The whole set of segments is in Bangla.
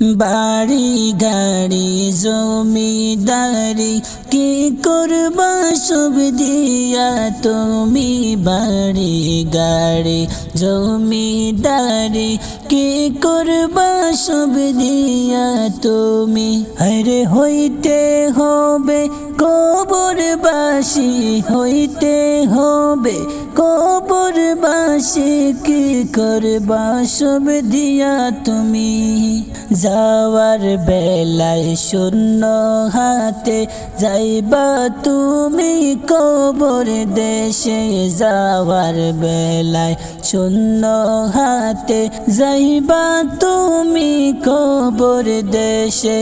বাড়ি গাড়ি জমিদারি কি করবা সব দিয়া তুমি বাড়ি গাড়ি জমিদারি কি করবা সব দিয়া তুমি আরে হইতে হবে কবরবাসী হইতে হবে কবরবাসী কি করবা সব দিয়া তুমি যাওয়ার বেলায় শূন্য হাতে যাইবা তুমি কবর দেশে যাওয়ার বেলায় শূন্য হাতে যাইবা তুমি কবর দেশে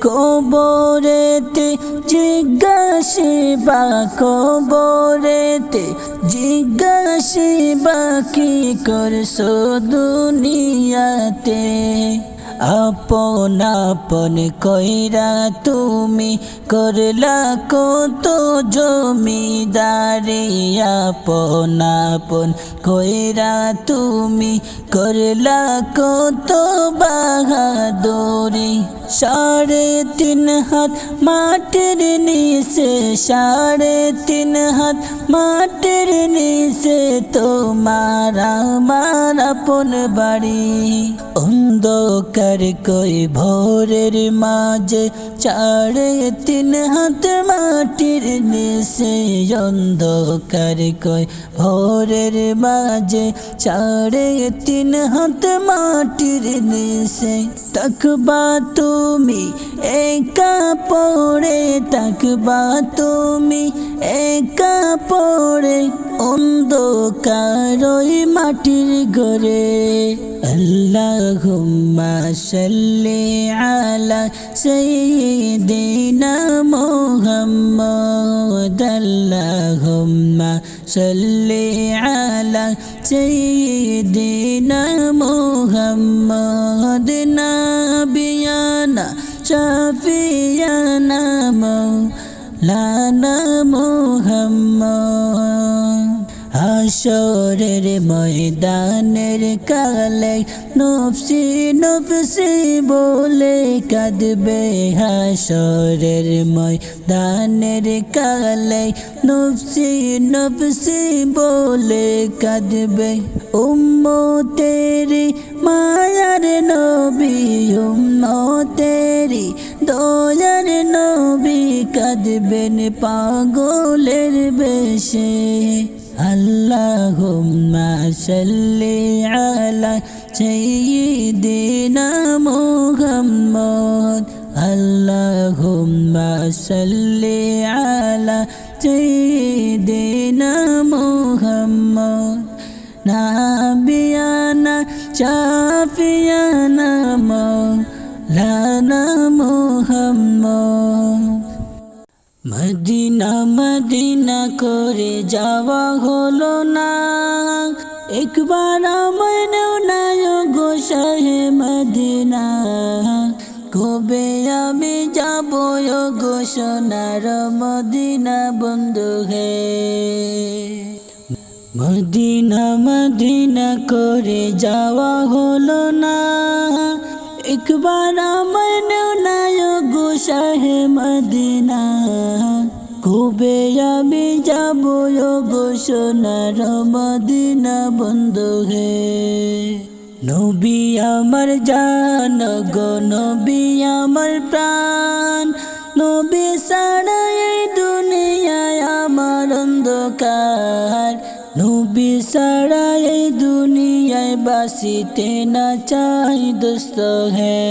কবরেতে জিজ্ঞাসিবা কবরেতে জিজ্ঞাসিবা কি করছো দুনিয়াতে আপন আপন কইরা তুমি করলা কত জমিদারি আপন আপন কইরা তুমি করলা কত বাহাদুরি 3.5 হাত মাটির নিচে 3.5 হাত মাটির নিচে তোমার আমার আপন বাড়ি অন্ধকার কই ভোরের মাঝে 3.5 হাত মাটির নিচে অন্ধকার কই ভোরের মাঝে 3.5 হাত মাটির নিচে তাকবা তুমি একা পড়ে তাকবা তুমি একা পড়ে অন্ধকার ওই মাটির ঘরে আল্লাহুম্মা সাল্লি আলা সাইয়্যিদিনা মুহাম্মদ আল্লাহুম্মা সাল্লি আলা সাইয়্যিদিনা মুহাম্মদ নাবিয়ানা শাফিয়ানা মাওলানা মুহাম্মদ হাসরের ময়দানের কালে নফসি নফসি বলে কাঁদবে হাসরের ময়দানের কালে নফসি নফসি বলে কাঁদবে উম্মতেরি মায়ার নবী উম্মতেরি দয়ার নবী কাঁদবেন পাগলের বেশে আল্লাহুম্মা সাল্লি আলা সাইয়্যিদিনা মুহাম্মদ আল্লাহুম্মা সাল্লি আলা সাইয়্যিদিনা মুহাম্মদ নাবিয়ানা শাফিয়ানা মাওলানা মুহাম্মদ মদিনা মদিনা করে যাওয়া হলো না একবার আমার নয় গো শাহে মদিনা কবে আমি যাব গো সোনার মদিনা বন্ধু হে মদিনা মদিনা করে যাওয়া হলো না একবার আমার নয় গো শাহে মদিনা কবে আমি যাব গো সোনার মদিনা বন্ধু হে নবী আমার জান গো নবী আমার প্রাণ নবী ছাড়া এই দুনিয়ায় আমার অন্ধকার নবী ছাড়া এই দুনিয়ায় বাসিতে না চাই দোস্ত হে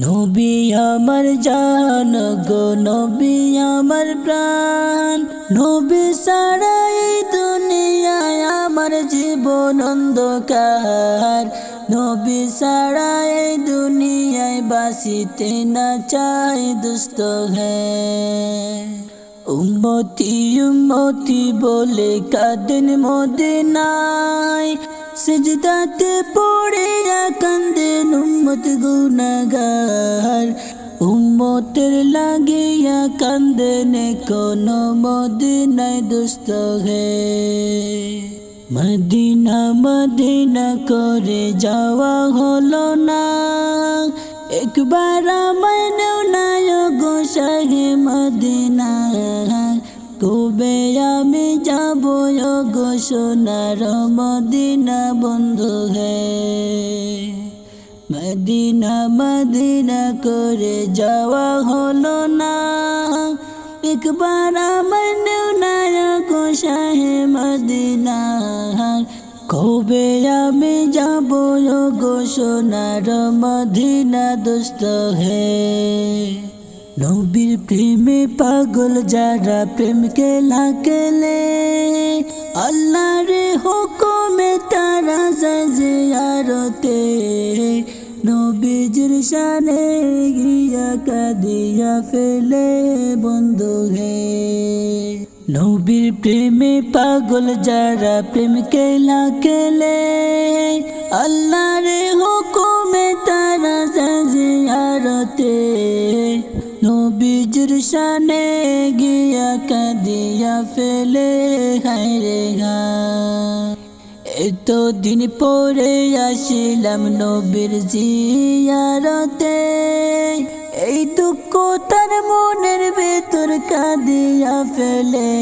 নবী আমার জান গো নবী আমার প্রাণ নবী ছাড়া এই দুনিয়ায় আমার জীবন অন্ধকার নবী ছাড়া এই দুনিয়ায় বাসিতে না চাই দোস্ত হে উম্মতি উম্মতি বলে কাঁদেন মদিনায় সিজদাতে পড়ে কাঁদেন উম্মত গুনাহগার উম্মতের লাগিয়া কাঁদেন কোন মদিনায় দোস্ত হে মদিনা মদিনা করে যাওয়া হলো না একবার আমায় নেও না গো শাহে মদিনা, কবে আমি যাব গো সোনার মদিনা বন্ধু হে। মদিনা মদিনা করে যাওয়া হলো না, একবার আমায় নেও না গো শাহে মদিনা, কবে আমি যাব গো সোনার মদিনা দোস্ত হে। নবীর প্রেমে পাগল যারা প্রেম খেলা খেলে, আল্লাহর হুকুমে তারা যায় জিয়ারতে, নবীজির শানে গিয়া কাঁদিয়া ফেলে বন্ধু হে। নবীর প্রেমে পাগল যারা প্রেম খেলা খেলে, আল্লাহর হুকুমে তারা যায় জিয়ারতে, নবীজির শানে গিয়া কাঁদিয়া ফেলে হায়রে হায়। এতদিন পরে আসিলাম নবীর জিয়ারতে, এই দুঃখ তার মনের ভেতর কাঁদিয়া ফেলে,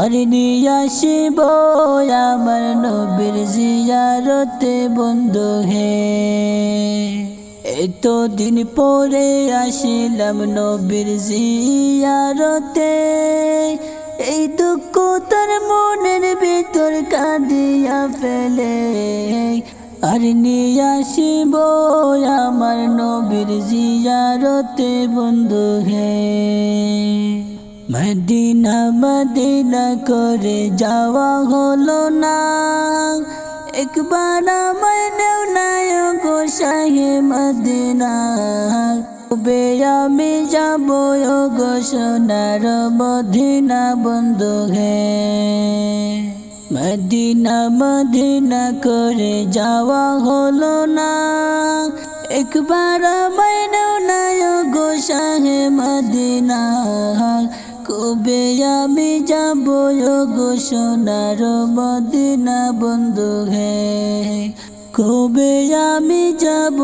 আর নিয়ে আসিব আমার নবীর জিয়ারতে বন্ধু হে। এতদিন পরে আসিলাম নবীর জিয়ারতে, এই দুঃখ তার মনের ভিতর কাঁদিয়া ফেলে, আর নিয়ে আসিব আমার নবীর জিয়ারতে বন্ধু হে। মদিনা মদিনা করে যাওয়া হলো না, একবার আমায় নেও না গো শাহে মদিনা, কবে আমি যাব গো সোনার মদিনা বন্ধু হে। মদিনা মদিনা করে যাওয়া হলো না, একবার আমায় নেও না গো শাহে মদিনা, কবে আমি যাব গো সোনার মদিনা বন্ধু হে। কবে আমি যাব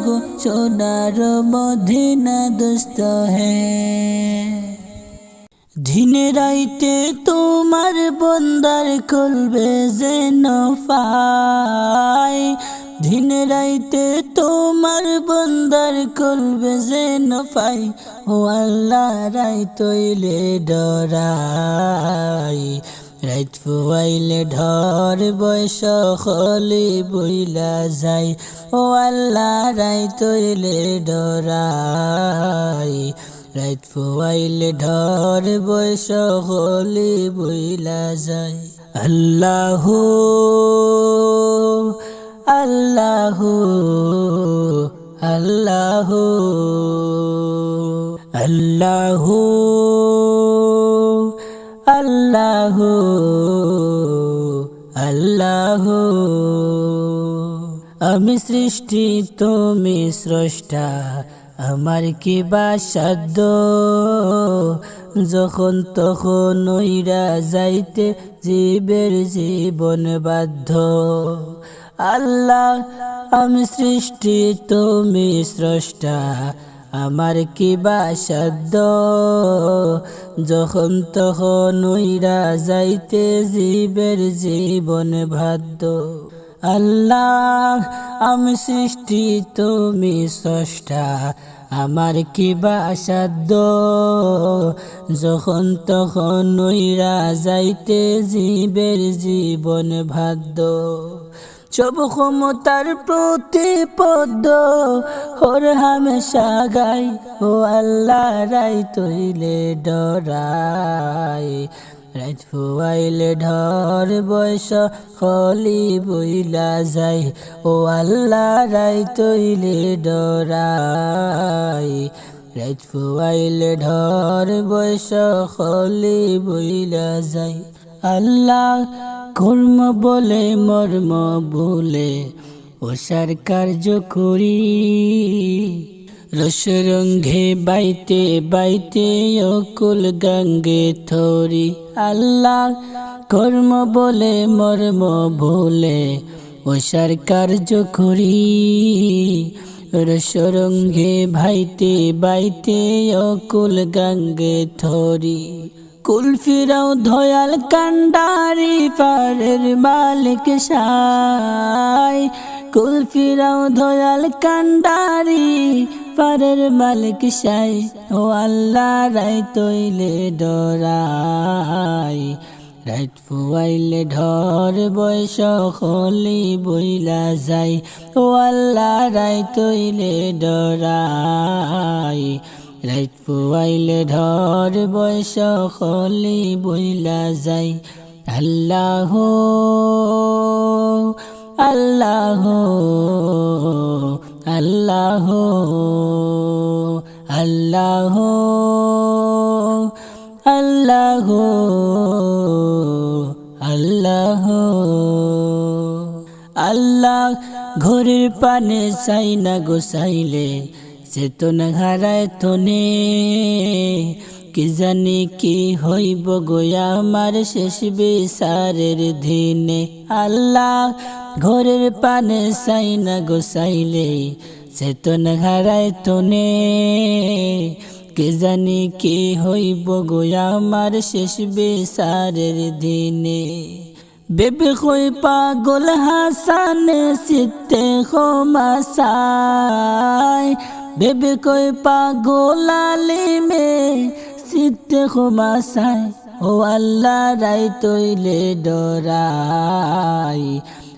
গো সোনার মদিনা দোস্ত হে। দিনে রাইতে তোমার বন্দার কলবে যেন পাই, দিনে রাইতে তোমার বন্দার কলবে যেন পাই, ও আল্লাহ রাইত হইলে ডরাই, রাইত ফুয়াইলে ঢর বয়স হলি বইলা যায়, ও আল্লাহ রাইত হইলে ডরাই, রাইত ফুয়াইলে ঢর বয়স হলি বইলা যায়। আল্লাহু আল্লাহু আল্লাহু আল্লাহু আল্লাহু আল্লাহু। আমি সৃষ্টি তুমি স্রষ্টা, আমার কি বা সাধ্য, যখন তখন ওইরা যাইতে জীবের জীবন বাধ্য। আল্লাহ আমি সৃষ্টি তুমি স্রষ্টা, আমার কি বা সাধ্য, যখন তখন ওইরা যাইতে জীবের জীবন বাধ্য। আল্লাহ আমি সৃষ্টি তুমি স্রষ্টা, আমার কি বা সাধ্য, যখন তখন ওইরা যাইতে জীবের জীবন বাধ্য। সব ক্ষমতার প্রতিপদ হর হামেশা গাই, ও আল্লাহ রাইত হইলে ডরাই, রাইত ফুয়াইলে ঢর বয়স হলি বইলা যায়, ও আল্লাহ রাইত হইলে ডরাই, রাইত ফুয়াইলে ঢর বয়স হলি বইলা যায়। আল্লাহ কর্ম বলে মর্ম বলে ওসার কার্য করি, রসরঙ্গে বাইতে বাইতে অকুল গঙ্গে থরি। আল্লাহ কর্ম বলে মর্ম বলে ওসার কার্য করি, রসরঙ্গে ভাইতে বাইতে অকুল গঙ্গে থরি কুল ফিরাও ধয়াল কান্ডারি পারের মালিক সাই কুল ফিরাও ধয়াল কান্ডারি পারের মালিক সাই ও আল্লাহ রাই তৈলে ডরাই রাত ফুয়াইলে ঢর বয়স হলি বইলা যাই ও আল্লাহ রাই তৈলে ডরাই রাত ফুয়াইলে ঢর বয়স হলি বইলা যাই আল্লাহ আল্লাহ আল্লাহ আল্লাহ আল্লাহ আল্লাহ আল্লাহ ঘরের পানে চাই না গোসাইলে চেতনা হারায় তনে কি জানি কি হইব গোয়া আমার শেষ বিচারের দিনে আল্লাহ ঘরের পানে চাই না গোসাইলে চেতনা হারায় তনে কে জানি কি হইব গোয়া আমার শেষ বিচারের দিনে বেবে কই পাগল হাসানে সিতে ক্ষমাসাই বেবে কই পাগল আলিমে সিতে ক্ষমাসাই ও আল্লাহ রাই তৈলে ডরাই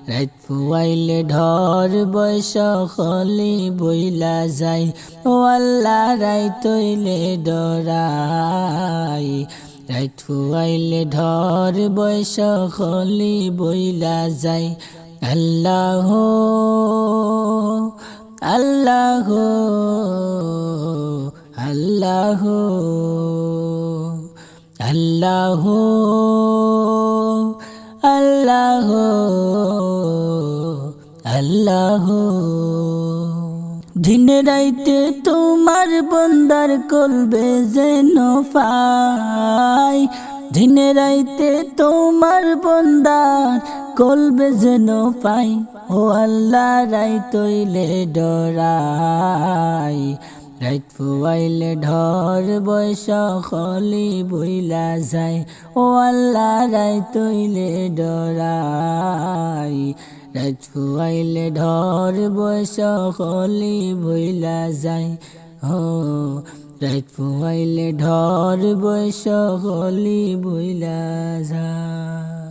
রাত ফুয়াইলে ঢর বয়স হলি বইলা যাই ও আল্লাহ রাই তৈলে ডরাই রাত ফুয়াইলে ঢর বয়স হলি বইলা যাই আল্লাহ আল্লাহ আল্লাহ আল্লাহ আল্লাহ আল্লাহ দিন রাইতে তোমার বন্দার কলবে যেন পাই দিন রাইতে তোমার বন্দার কলবে যেন পাই ও আল্লাহ রাই তৈলে ডরাই রাত ফুয়াইলে ঢর বয়স হলি বইলা যায় ও আল্লাহ রাই তৈলে ডরাই রাত ফুয়াইলে ঢর বয়স হলি বইলা যায় ও রাত ফুয়াইলে ঢর বয়স হলি বইলা যায়।